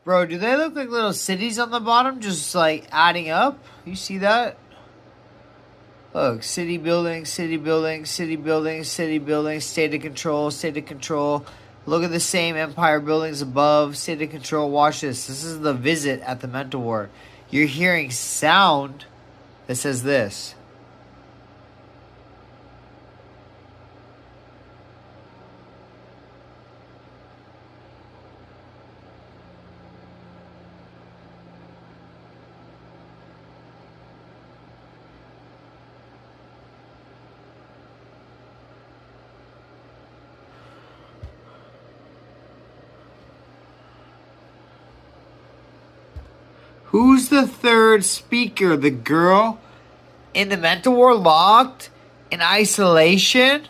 Bro, do they look like little cities on the bottom, just like adding up? You see that? Look, city building, city building, city building, city building, state of control, state of control. Look at the same empire buildings above, state of control. Watch this. This is the visit at the mental ward. You're hearing sound that says this. Who's the third speaker? The girl in the mental ward locked in isolation?